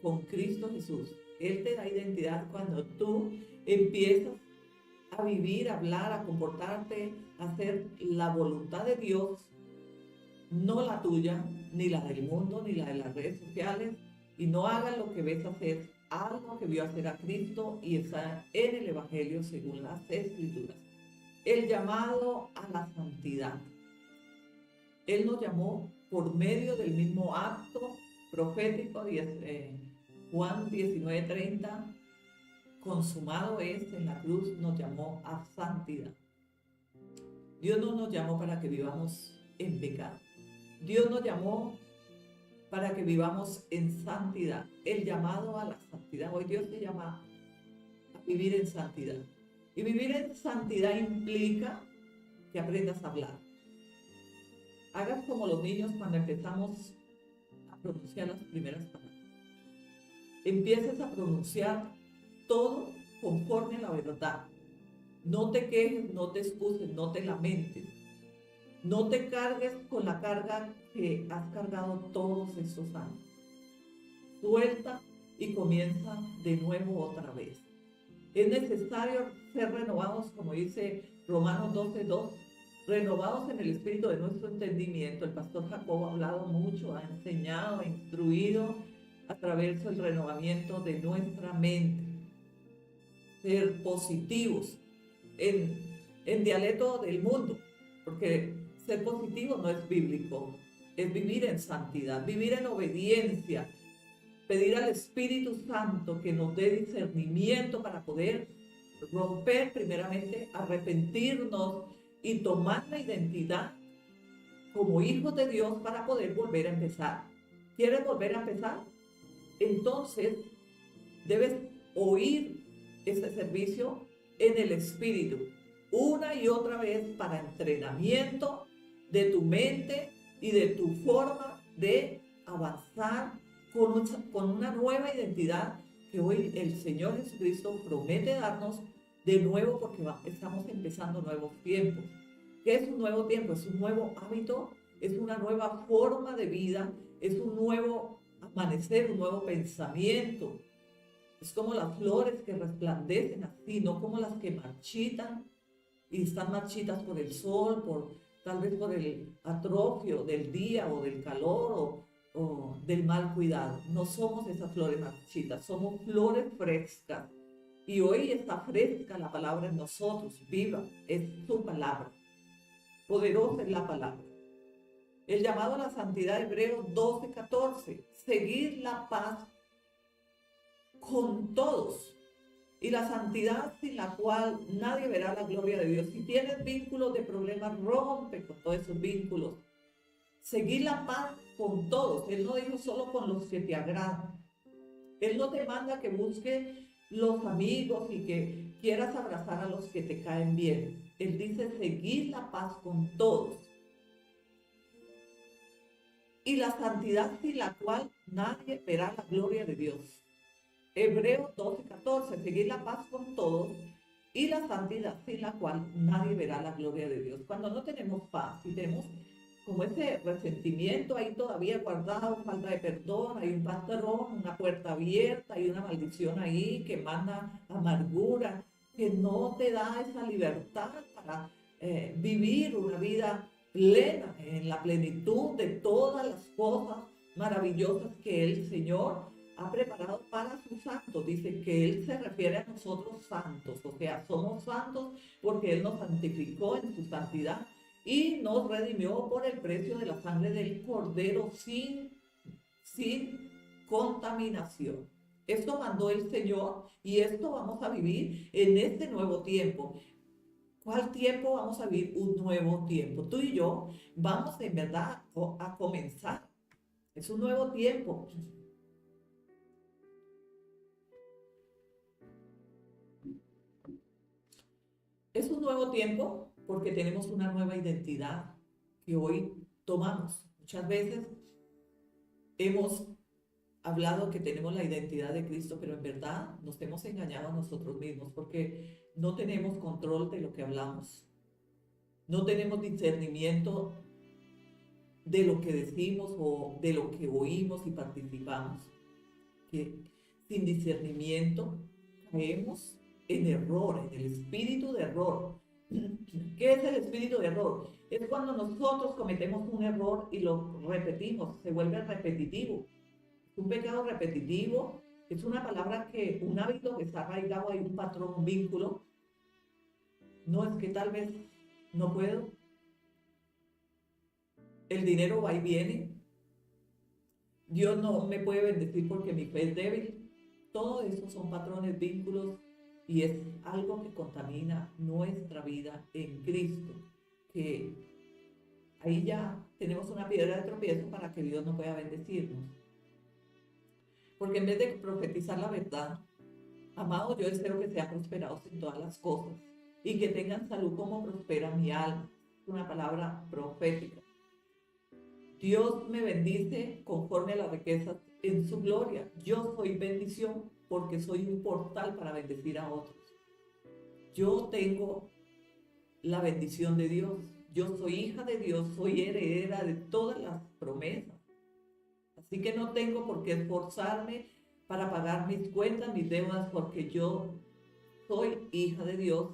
con Cristo Jesús. Él te da identidad cuando tú empiezas a vivir, a hablar, a comportarte, a hacer la voluntad de Dios, no la tuya, ni la del mundo, ni la de las redes sociales, y no hagas lo que ves hacer algo que vio hacer a Cristo y está en el Evangelio según las Escrituras. El llamado a la santidad. Él nos llamó por medio del mismo acto profético, Juan 19:30, consumado es en la cruz, nos llamó a santidad. Dios no nos llamó para que vivamos en pecado. Dios nos llamó para que vivamos en santidad. El llamado a la santidad. Hoy Dios te llama a vivir en santidad. Y vivir en santidad implica que aprendas a hablar. Hagas como los niños cuando empezamos a pronunciar las primeras palabras. Empieces a pronunciar todo conforme a la verdad. No te quejes, no te excuses, no te lamentes. No te cargues con la carga que has cargado todos estos años. Suelta y comienza de nuevo otra vez. Es necesario ser renovados, como dice Romanos 12:2, renovados en el espíritu de nuestro entendimiento. El pastor Jacobo ha hablado mucho, ha enseñado, ha instruido a través del renovamiento de nuestra mente. Ser positivos en dialecto del mundo, porque ser positivo no es bíblico, es vivir en santidad, vivir en obediencia, pedir al Espíritu Santo que nos dé discernimiento para poder romper primeramente, arrepentirnos y tomar la identidad como hijos de Dios para poder volver a empezar. ¿Quieres volver a empezar? Entonces debes oír ese servicio en el Espíritu una y otra vez para entrenamiento de tu mente y de tu forma de avanzar con una nueva identidad que hoy el Señor Jesucristo promete darnos de nuevo, porque estamos empezando nuevos tiempos. ¿Qué es un nuevo tiempo? Es un nuevo hábito, es una nueva forma de vida, es un nuevo amanecer, un nuevo pensamiento. Es como las flores que resplandecen así, no como las que marchitan y están marchitas por el sol, tal vez por el atrofio del día o del calor o del mal cuidado. No somos esas flores marchitas, somos flores frescas. Y hoy está fresca la palabra en nosotros, viva, es su palabra. Poderosa es la palabra. El llamado a la santidad, Hebreos 12:14, seguir la paz con todos y la santidad sin la cual nadie verá la gloria de Dios. Si tienes vínculos de problemas, rompe con todos esos vínculos. Seguir la paz con todos. Él no dijo solo con los que te agradan. Él no te manda que busques los amigos y que quieras abrazar a los que te caen bien. Él dice seguir la paz con todos. Y la santidad sin la cual nadie verá la gloria de Dios. Hebreos 12:14, seguir la paz con todos y la santidad sin la cual nadie verá la gloria de Dios. Cuando no tenemos paz y tenemos como ese resentimiento ahí todavía guardado, falta de perdón, hay un patrón, una puerta abierta, hay una maldición ahí que manda amargura, que no te da esa libertad para vivir una vida plena, en la plenitud de todas las cosas maravillosas que el Señor ha preparado para sus santos. Dice que Él se refiere a nosotros santos, o sea, somos santos porque Él nos santificó en su santidad y nos redimió por el precio de la sangre del Cordero sin contaminación. Esto mandó el Señor y esto vamos a vivir en este nuevo tiempo. ¿Cuál tiempo vamos a vivir? Un nuevo tiempo. Tú y yo vamos en verdad a comenzar. Es un nuevo tiempo. Es un nuevo tiempo porque tenemos una nueva identidad que hoy tomamos. Muchas veces hemos hablado que tenemos la identidad de Cristo, pero en verdad nos hemos engañado a nosotros mismos porque no tenemos control de lo que hablamos. No tenemos discernimiento de lo que decimos o de lo que oímos y participamos. Que sin discernimiento caemos en error, en el espíritu de error. ¿Qué es el espíritu de error? Es cuando nosotros cometemos un error y lo repetimos, se vuelve repetitivo. Un pecado repetitivo Es una palabra que, un hábito que está arraigado, hay un patrón, un vínculo. No es que tal vez no puedo. El dinero va y viene. Dios no me puede bendecir porque mi fe es débil. Todo eso son patrones, vínculos y es algo que contamina nuestra vida en Cristo. Que ahí ya tenemos una piedra de tropiezo para que Dios no pueda bendecirnos. Porque en vez de profetizar la verdad, amados, yo espero que sean prosperados en todas las cosas y que tengan salud como prospera mi alma. Es una palabra profética. Dios me bendice conforme a las riquezas en su gloria. Yo soy bendición porque soy un portal para bendecir a otros. Yo tengo la bendición de Dios. Yo soy hija de Dios, soy heredera de todas las promesas. Así que no tengo por qué esforzarme para pagar mis cuentas, mis deudas, porque yo soy hija de Dios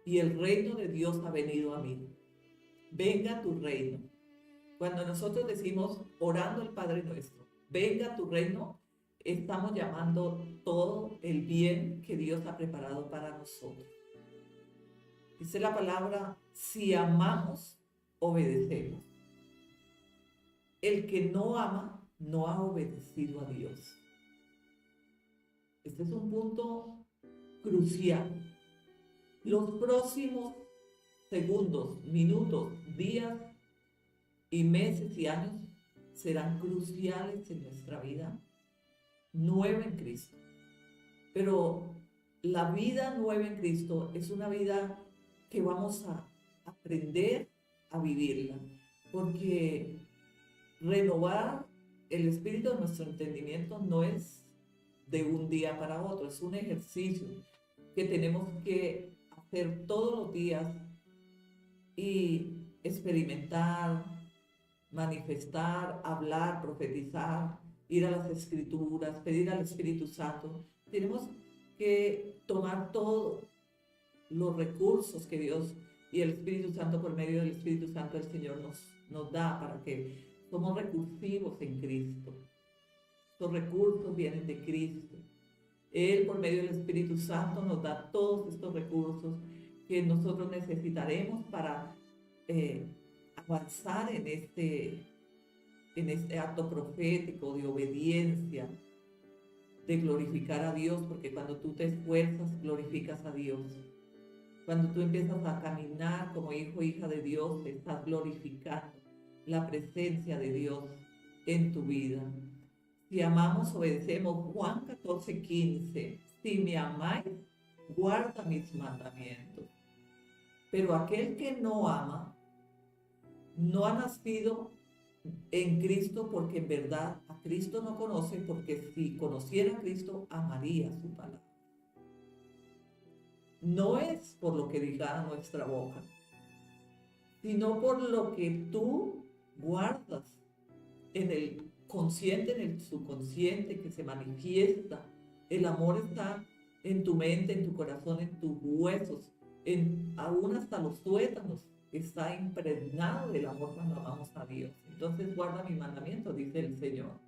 y el reino de Dios ha venido a mí. Venga tu reino. Cuando nosotros decimos orando al Padre Nuestro, venga tu reino, estamos llamando todo el bien que Dios ha preparado para nosotros. Dice la palabra, si amamos, obedecemos. El que no ama, no ha obedecido a Dios. Este es un punto crucial. Los próximos segundos, minutos, días y meses y años serán cruciales en nuestra vida nueva en Cristo. Pero la vida nueva en Cristo es una vida que vamos a aprender a vivirla, porque renovar el espíritu de nuestro entendimiento no es de un día para otro, es un ejercicio que tenemos que hacer todos los días y experimentar, manifestar, hablar, profetizar, ir a las escrituras, pedir al Espíritu Santo. Tenemos que tomar todos los recursos que Dios y el Espíritu Santo, por medio del Espíritu Santo, el Señor nos da para que somos recursivos en Cristo. Los recursos vienen de Cristo. Él, por medio del Espíritu Santo, nos da todos estos recursos que nosotros necesitaremos para avanzar en este acto profético de obediencia, de glorificar a Dios, porque cuando tú te esfuerzas, glorificas a Dios. Cuando tú empiezas a caminar como hijo o hija de Dios, estás glorificando la presencia de Dios en tu vida. Si amamos, obedecemos. Juan 14:15. Si me amáis, guarda mis mandamientos. Pero aquel que no ama, no ha nacido en Cristo, porque en verdad a Cristo no conoce, porque si conociera a Cristo, amaría su palabra. No es por lo que diga nuestra boca, sino por lo que tú guardas en el consciente, en el subconsciente, que se manifiesta. El amor está en tu mente, en tu corazón, en tus huesos, aún hasta los tuétanos. Está impregnado del amor cuando amamos a Dios. Entonces guarda mi mandamiento, dice el Señor.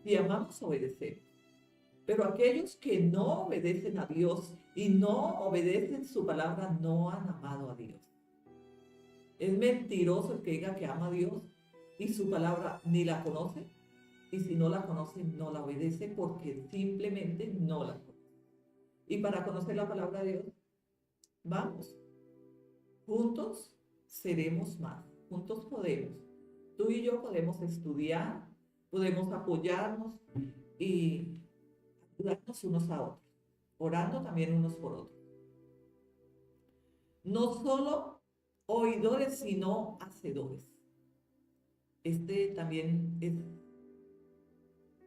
Si amamos, obedecemos. Pero aquellos que no obedecen a Dios y no obedecen su palabra, no han amado a Dios. Es mentiroso el que diga que ama a Dios y su palabra ni la conoce, y si no la conoce, no la obedece, porque simplemente no la conoce. Y para conocer la palabra de Dios, vamos. Juntos seremos más, juntos podemos. Tú y yo podemos estudiar, podemos apoyarnos y ayudarnos unos a otros, orando también unos por otros. No solo oidores, sino hacedores. Este también es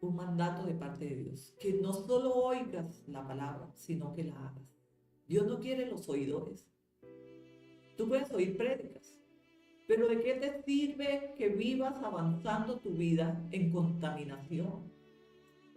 un mandato de parte de Dios, que no solo oigas la palabra, sino que la hagas. Dios no quiere los oidores. Tú puedes oír prédicas, pero ¿de qué te sirve que vivas avanzando tu vida en contaminación?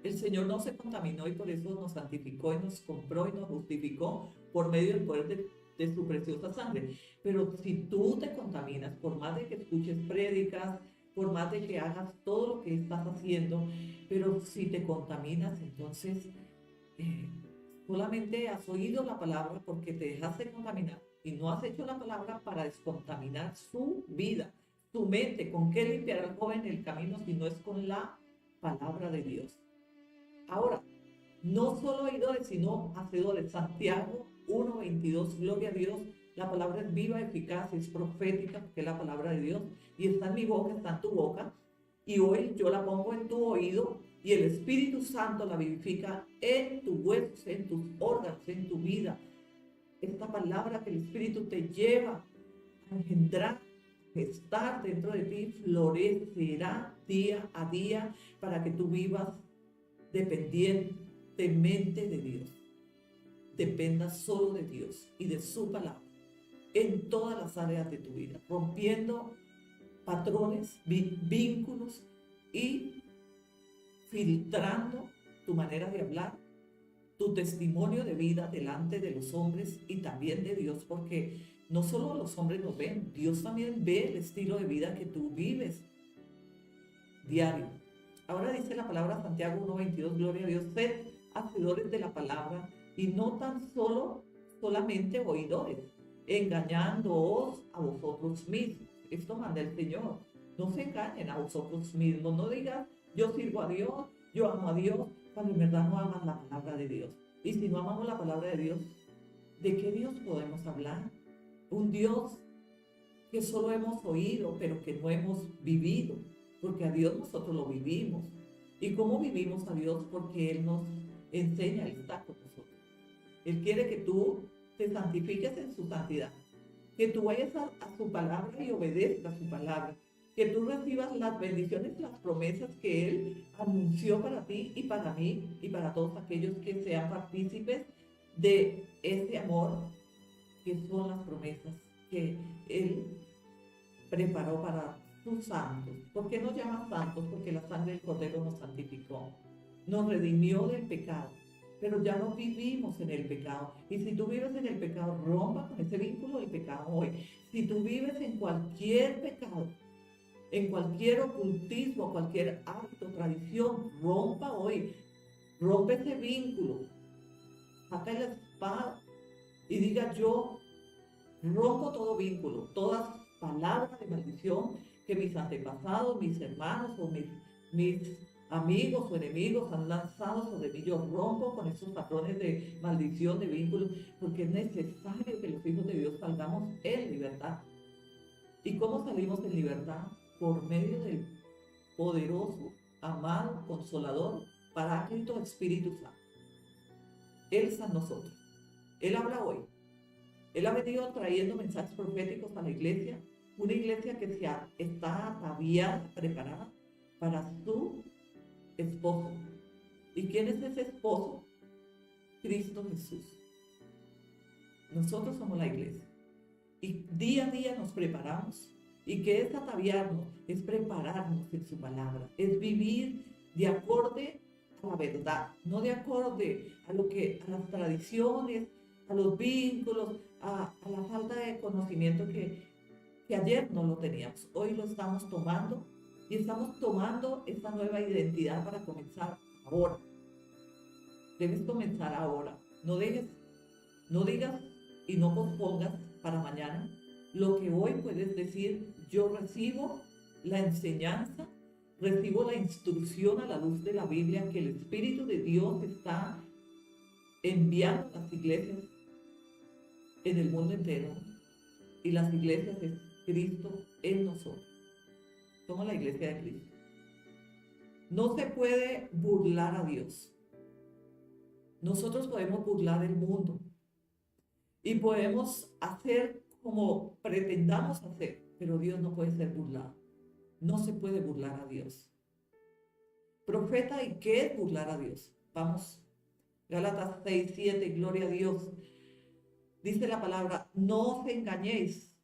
El Señor no se contaminó y por eso nos santificó y nos compró y nos justificó por medio del poder de su preciosa sangre. Pero si tú te contaminas, por más de que escuches prédicas, por más de que hagas todo lo que estás haciendo, pero si te contaminas, entonces eh, solamente has oído la palabra porque te dejaste contaminar y no has hecho la palabra para descontaminar su vida, su mente. ¿Con qué limpiará el joven el camino si no es con la palabra de Dios? Ahora, no solo oidores, sino hacedores. Santiago 1:22, gloria a Dios. La palabra es viva, eficaz, es profética, porque es la palabra de Dios. Y está en mi boca, está en tu boca. Y hoy yo la pongo en tu oído y el Espíritu Santo la vivifica en tus huesos, en tus órganos, en tu vida. Esta palabra que el Espíritu te lleva a engendrar, estar dentro de ti, florecerá día a día para que tú vivas dependientemente de Dios. Dependa solo de Dios y de su palabra en todas las áreas de tu vida, rompiendo patrones, vínculos y filtrando tu manera de hablar, tu testimonio de vida delante de los hombres y también de Dios, porque no solo los hombres nos ven, Dios también ve el estilo de vida que tú vives diario. Ahora dice la palabra Santiago 1:22, gloria a Dios, sed hacedores de la palabra y no tan solamente oidores, engañándoos a vosotros mismos. Esto manda el Señor. No se engañen a vosotros mismos. No digas, yo sirvo a Dios, yo amo a Dios, cuando en verdad no amas la palabra de Dios. Y si no amamos la palabra de Dios, ¿de qué Dios podemos hablar? Un Dios que solo hemos oído, pero que no hemos vivido, porque a Dios nosotros lo vivimos. ¿Y cómo vivimos a Dios? Porque Él nos enseña, Él está con nosotros. Él quiere que tú te santifiques en su santidad, que tú vayas a su palabra y obedezcas su palabra, que tú recibas las bendiciones, las promesas que Él anunció para ti y para mí y para todos aquellos que sean partícipes de ese amor, que son las promesas que Él preparó para sus santos. ¿Por qué nos llama santos? Porque la sangre del Cordero nos santificó, nos redimió del pecado, pero ya no vivimos en el pecado. Y si tú vives en el pecado, rompa con ese vínculo del pecado hoy. Si tú vives en cualquier pecado, en cualquier ocultismo, cualquier hábito, tradición, rompa hoy. Rompe ese vínculo. Saca la espada y diga: yo rompo todo vínculo, todas palabras de maldición que mis antepasados, mis hermanos o mis amigos o enemigos han lanzado sobre mí. Yo rompo con esos patrones de maldición, de vínculos, porque es necesario que los hijos de Dios salgamos en libertad. ¿Y cómo salimos en libertad? Por medio del poderoso, amado, consolador, Paráclito, Espíritu Santo. Él está en nosotros. Él habla hoy. Él ha venido trayendo mensajes proféticos a la iglesia, una iglesia que está ataviada, preparada para su esposo. ¿Y quién es ese esposo? Cristo Jesús. Nosotros somos la iglesia. Y día a día nos preparamos. ¿Y qué es ataviarnos? Es prepararnos en su palabra. Es vivir de acorde a la verdad, no de acorde a las tradiciones, a los vínculos, a la falta de conocimiento que ayer no lo teníamos. Hoy lo estamos tomando y estamos tomando esta nueva identidad para comenzar ahora. Debes comenzar ahora. No digas y no pospongas para mañana lo que hoy puedes decir: yo recibo la enseñanza, recibo la instrucción a la luz de la Biblia que el Espíritu de Dios está enviando a las iglesias en el mundo entero, y las iglesias es Cristo en nosotros. Somos la iglesia de Cristo. No se puede burlar a Dios. Nosotros podemos burlar el mundo y podemos hacer como pretendamos hacer, pero Dios no puede ser burlado. No se puede burlar a Dios. Profeta, ¿y qué es burlar a Dios? Vamos, Gálatas 6:7, gloria a Dios. Dice la palabra: no os engañéis.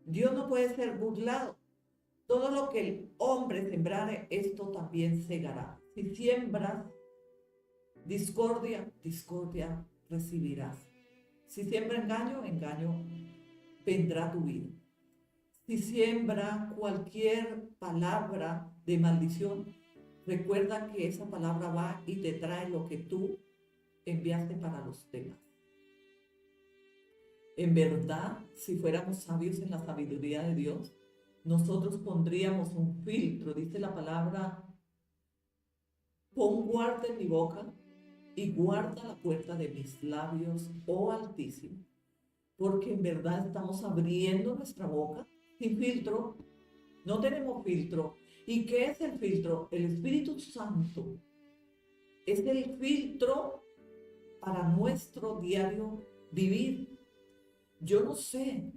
Dios no puede ser burlado. Todo lo que el hombre sembrare, esto también segará. Si siembras discordia, discordia recibirás. Si siembra engaño, engaño vendrá a tu vida. Si siembra cualquier palabra de maldición, recuerda que esa palabra va y te trae lo que tú enviaste para los demás. En verdad, si fuéramos sabios en la sabiduría de Dios, nosotros pondríamos un filtro, dice la palabra, pon guarda en mi boca y guarda la puerta de mis labios, oh Altísimo, porque en verdad estamos abriendo nuestra boca sin filtro, no tenemos filtro. ¿Y qué es el filtro? El Espíritu Santo es el filtro para nuestro diario vivir. Yo no sé,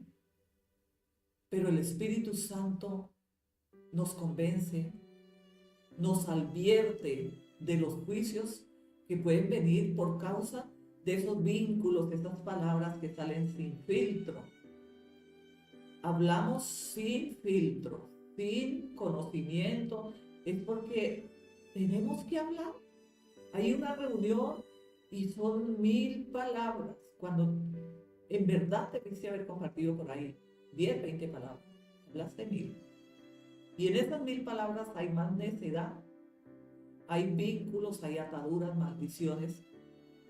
pero el Espíritu Santo nos convence, nos advierte de los juicios que pueden venir por causa de esos vínculos, de esas palabras que salen sin filtro. Hablamos sin filtro, sin conocimiento, es porque tenemos que hablar. Hay una reunión y son 1000 palabras, cuando en verdad debiste haber compartido por ahí 10, 20 palabras. Hablaste 1000. Y en esas 1000 palabras hay más necedad, hay vínculos, hay ataduras, maldiciones.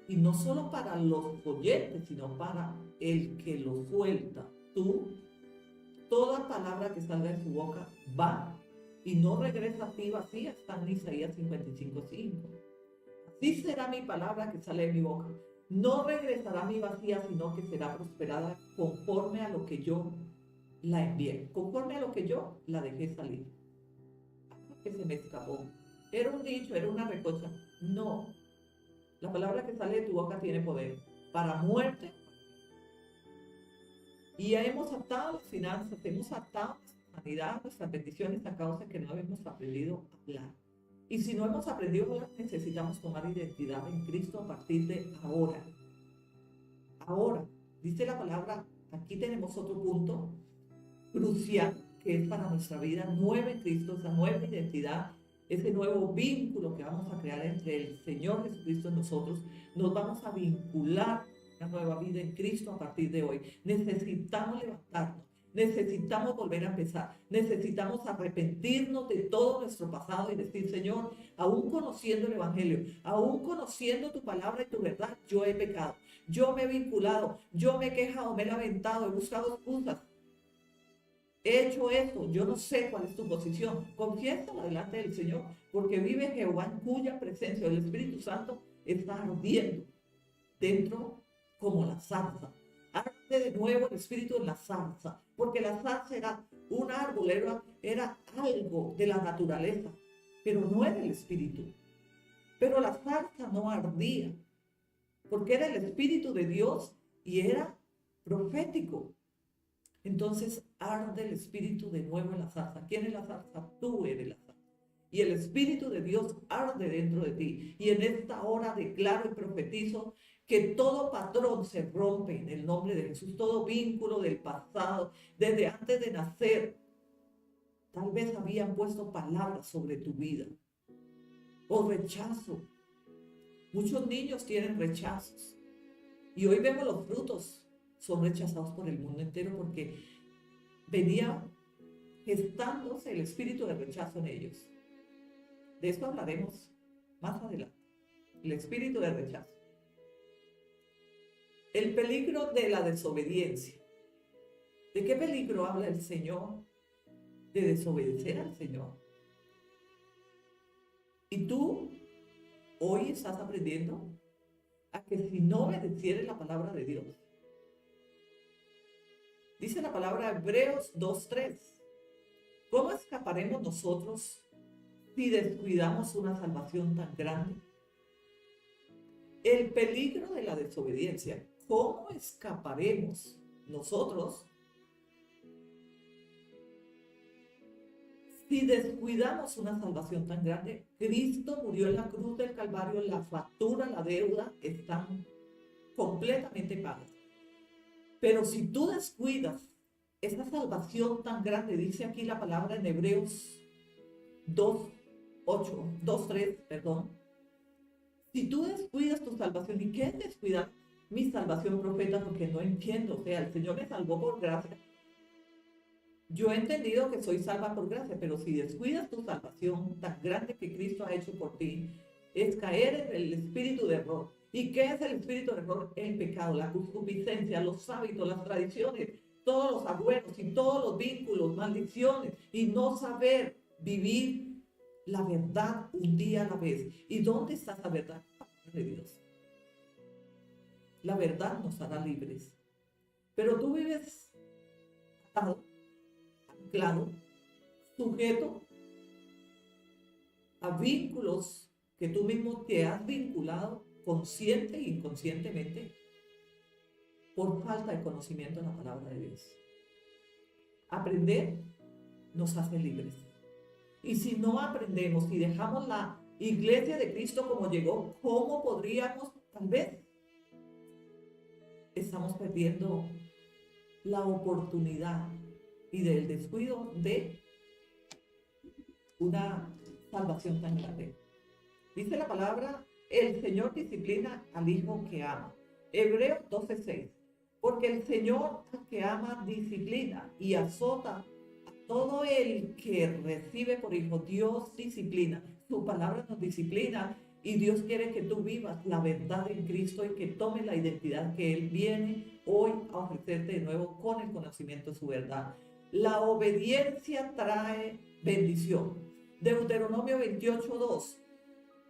Y no solo para los oyentes, sino para el que lo suelta. Tú, toda palabra que salga de su boca va y no regresa a ti vacía, está en Isaías 55:5. Así será mi palabra que sale de mi boca. No regresará a mi vacía, sino que será prosperada conforme a lo que yo la envié, conforme a lo que yo la dejé salir. Algo que se me escapó. Era un dicho, era una recocha. No. La palabra que sale de tu boca tiene poder para muerte. Y ya hemos atado las finanzas, hemos atado nuestra sanidad, nuestras bendiciones a causa que no hemos aprendido a hablar. Y si no hemos aprendido a hablar, necesitamos tomar identidad en Cristo a partir de ahora. Ahora, dice la palabra, aquí tenemos otro punto crucial que es para nuestra vida nueva en Cristo, esa nueva identidad, ese nuevo vínculo que vamos a crear entre el Señor Jesucristo y nosotros. Nos vamos a vincular a una nueva vida en Cristo a partir de hoy. Necesitamos levantarnos. Necesitamos volver a empezar, necesitamos arrepentirnos de todo nuestro pasado y decir, Señor, aún conociendo el Evangelio, aún conociendo tu palabra y tu verdad, yo he pecado, yo me he vinculado, yo me he quejado, me he lamentado, he buscado excusas, he hecho esto, yo no sé cuál es tu posición. Confiésalo delante del Señor, porque vive Jehová en cuya presencia el Espíritu Santo está ardiendo dentro como la zarza. Arde de nuevo el Espíritu en la zarza, porque la zarza era un árbol, era algo de la naturaleza, pero no era el Espíritu. Pero la zarza no ardía, porque era el Espíritu de Dios y era profético. Entonces arde el Espíritu de nuevo en la zarza. ¿Quién es la zarza? Tú eres la zarza. Y el Espíritu de Dios arde dentro de ti. Y en esta hora declaro y profetizo que todo patrón se rompe en el nombre de Jesús. Todo vínculo del pasado, desde antes de nacer, tal vez habían puesto palabras sobre tu vida. O rechazo. Muchos niños tienen rechazos. Y hoy vemos los frutos. Son rechazados por el mundo entero porque venía gestándose el espíritu de rechazo en ellos. De esto hablaremos más adelante. El espíritu de rechazo. El peligro de la desobediencia. ¿De qué peligro habla el Señor? De desobedecer al Señor. Y tú hoy estás aprendiendo a que si no obedecieres la palabra de Dios. Dice la palabra Hebreos 2:3. ¿Cómo escaparemos nosotros si descuidamos una salvación tan grande? El peligro de la desobediencia. ¿Cómo escaparemos nosotros si descuidamos una salvación tan grande? Cristo murió en la cruz del Calvario, la factura, la deuda están completamente pagas. Pero si tú descuidas esa salvación tan grande, dice aquí la palabra en Hebreos 2:3, si tú descuidas tu salvación, ¿y qué es descuidar mi salvación, profeta? Porque no entiendo, o sea, el Señor me salvó por gracia. Yo he entendido que soy salva por gracia, pero si descuidas tu salvación tan grande que Cristo ha hecho por ti, es caer en el espíritu de error. ¿Y qué es el espíritu de error? El pecado, la concupiscencia, los hábitos, las tradiciones, todos los agüeros y todos los vínculos, maldiciones, y no saber vivir la verdad un día a la vez. ¿Y dónde está la verdad? La palabra de Dios. La verdad nos hará libres. Pero tú vives atado, anclado, sujeto a vínculos que tú mismo te has vinculado consciente e inconscientemente por falta de conocimiento de la palabra de Dios. Aprender nos hace libres. Y si no aprendemos y dejamos la iglesia de Cristo como llegó, ¿cómo podríamos? Tal vez estamos perdiendo la oportunidad y del descuido de una salvación tan grande. Dice la palabra, el Señor disciplina al hijo que ama. Hebreos 12:6. Porque el Señor al que ama disciplina y azota a todo el que recibe por hijo. Dios disciplina. Su palabra nos disciplina y Dios quiere que tú vivas la verdad en Cristo y que tomes la identidad que Él viene hoy a ofrecerte de nuevo con el conocimiento de su verdad. La obediencia trae bendición. Deuteronomio 28:2.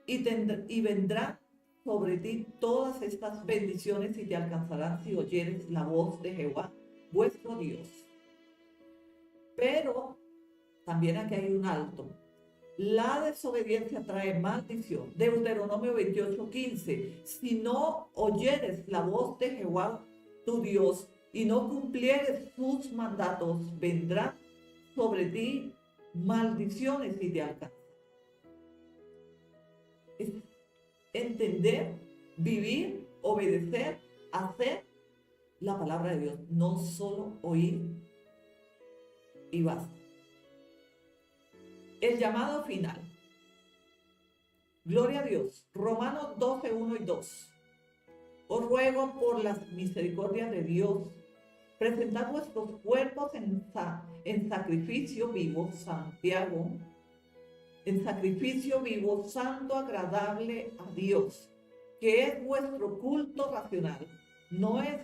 Y vendrán sobre ti todas estas bendiciones y te alcanzarán si oyeres la voz de Jehová, vuestro Dios. Pero también aquí hay un alto. La desobediencia trae maldición. Deuteronomio 28:15. Si no oyeres la voz de Jehová, tu Dios, y no cumplieres sus mandatos, vendrán sobre ti maldiciones y te alcanzarán. Es entender, vivir, obedecer, hacer la palabra de Dios, no solo oír y basta. El llamado final. Gloria a Dios. Romanos 12:1 y 2. Os ruego por las misericordias de Dios, presentad vuestros cuerpos en sacrificio vivo, Santiago, en sacrificio vivo, santo, agradable a Dios, que es vuestro culto racional. No es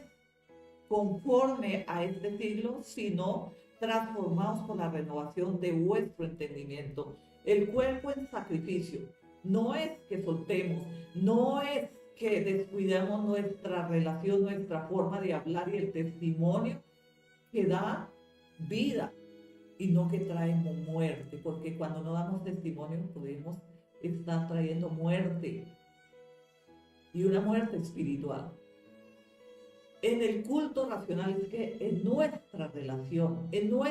conforme a este siglo, sino transformados por la renovación de vuestro entendimiento. El cuerpo en sacrificio. No es que soltemos, no es que descuidemos nuestra relación, nuestra forma de hablar y el testimonio que da vida y no que traemos muerte, porque cuando no damos testimonio podemos estar trayendo muerte y una muerte espiritual. En el culto racional es que en nuestra relación, en nuestra